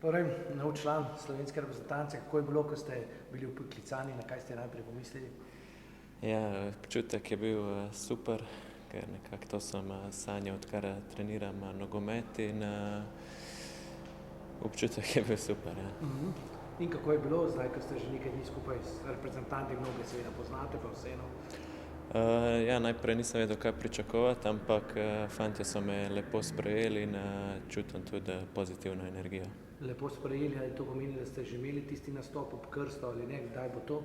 Torej, nov član slovenske reprezentance, kako je bilo, ko ste bili vpoklicani, na kaj ste najprej pomislili? Ja, občutek je bil super, ker nekako to sem sanjal, odkar treniram nogomet in občutek je bil super. Ja. In kako je bilo zdaj, ko ste že nekaj dni skupaj s reprezentanti, mnoge seveda poznate, pa vseeno? Ja, najprej nisem vedel, kaj pričakovati, ampak fantje so me lepo sprejeli in čutim tudi pozitivno energijo. Lepo sprejeli, ali to pomeni, da ste že imeli tisti nastop ob krsto ali ne, kdaj bo to?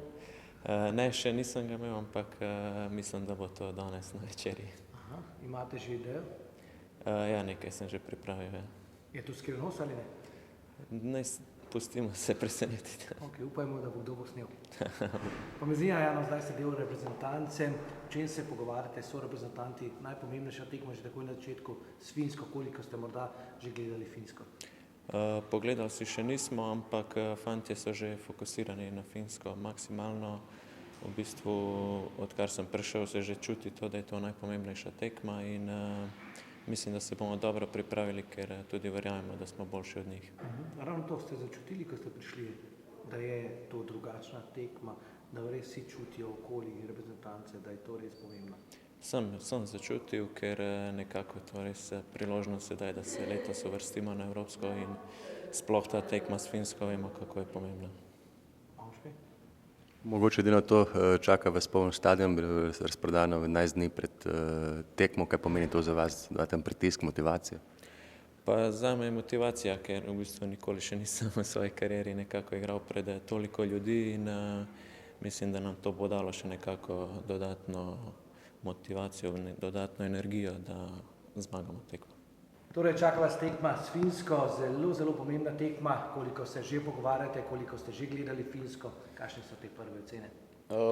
Ne, še nisem ga imel, ampak mislim, da bo to danes na večerji. Aha, imate že idejo? Ja, nekaj sem že pripravil. Ja. Je to skrivnost ali ne? Pustimo se presenetiti. Ok, upajmo, da bo kdo posnel. Pa me zanima, Jano, zdaj ste del reprezentance, o čem se pogovarjate, so reprezentanti, najpomembnejša tekma že takoj na začetku s Finsko, koliko ste morda že gledali Finsko? Pogledal si še nismo, ampak fantje so že fokusirani na Finsko maksimalno. V bistvu, odkar sem prišel, se že čuti to, da je to najpomembnejša tekma in mislim, da se bomo dobro pripravili, ker tudi verjamemo, da smo boljši od njih. Ravno to ste začutili, ko ste prišli, da je to drugačna tekma, da res vsi čutijo okoli reprezentance, da je to res pomembno? Sem začutil, ker nekako to res priložnost sedaj, da se letos uvrstimo na evropsko in sploh ta tekma s Finsko, vemo, kako je pomembna. Mogoče edino to čaka vas poln stadion, razprodano 11 dni pred tekmo, kaj pomeni to za vas, dodaten pritisk, motivacijo? Pa zame je motivacija, ker v bistvu nikoli še nisem v svoji karieri nekako igral pred toliko ljudi in mislim, da nam to bo dalo še nekako dodatno motivacijo, dodatno energijo, da zmagamo tekmo. Torej, čaka vas tekma s Finsko, zelo pomembna tekma, koliko se že pogovarjate, koliko ste že gledali Finsko, kakšne so te prve ocene?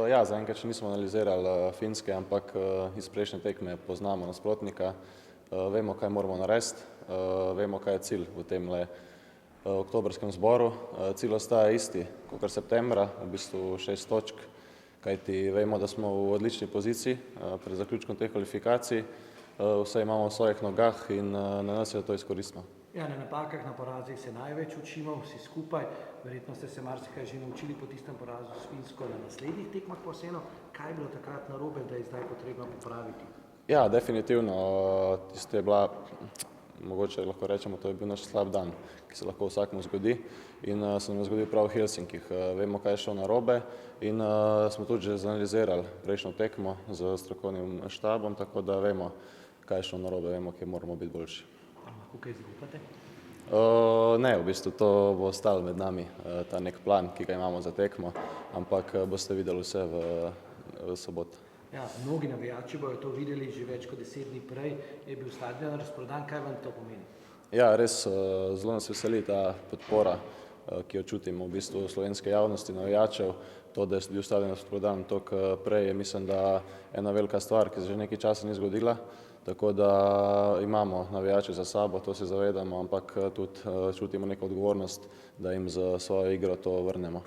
Ja, zaenkrat še nismo analizirali Finske, ampak iz prejšnje tekme poznamo nasprotnika, vemo, kaj moramo narediti, vemo, kaj je cilj v temle oktobrskem zboru. Cilj ostaja isti, kakor septembra, v bistvu 6 točk, kajti vemo, da smo v odlični poziciji pred zaključkom teh kvalifikacij. Vse imamo v svojih nogah in na nas je, da to izkoristimo. Ja, na napakah, na porazih se največ učimo, vsi skupaj. Verjetno ste se marsikaj že naučili po tistem porazu s Finsko na naslednjih tekmah pa vseeno. Kaj je bilo takrat narobe, da je zdaj potrebno popraviti? Ja, definitivno. Tisto je bila, mogoče lahko rečemo, to je bil naš slab dan, ki se lahko vsakmu zgodi in se nam je zgodil prav v Helsinkih. Vemo, kaj je šlo narobe in smo tudi že zanalizirali prejšnjo tekmo z strokovnim štabom, tako da vemo, kaj je šlo narobe, vemo, kje moramo biti boljši. Lahko kaj zaupate? Ne, v bistvu to bo ostalo med nami, ta nek plan, ki ga imamo za tekmo, ampak boste videli vse v soboto. Ja, mnogi navijači bojo to videli že več kot 10 dni prej, je bil stadion razprodan, kaj vam to pomeni? Ja, res zelo nas veseli ta podpora, ki jo čutimo v bistvu slovenske javnosti, navijačev. To, da je bil stadion razprodan toliko prej, je mislim, da ena velika stvar, ki se že nekaj časa ni zgodila, tako da imamo navijače za sabo, to se zavedamo, ampak tudi čutimo neko odgovornost, da jim z svojo igro to vrnemo.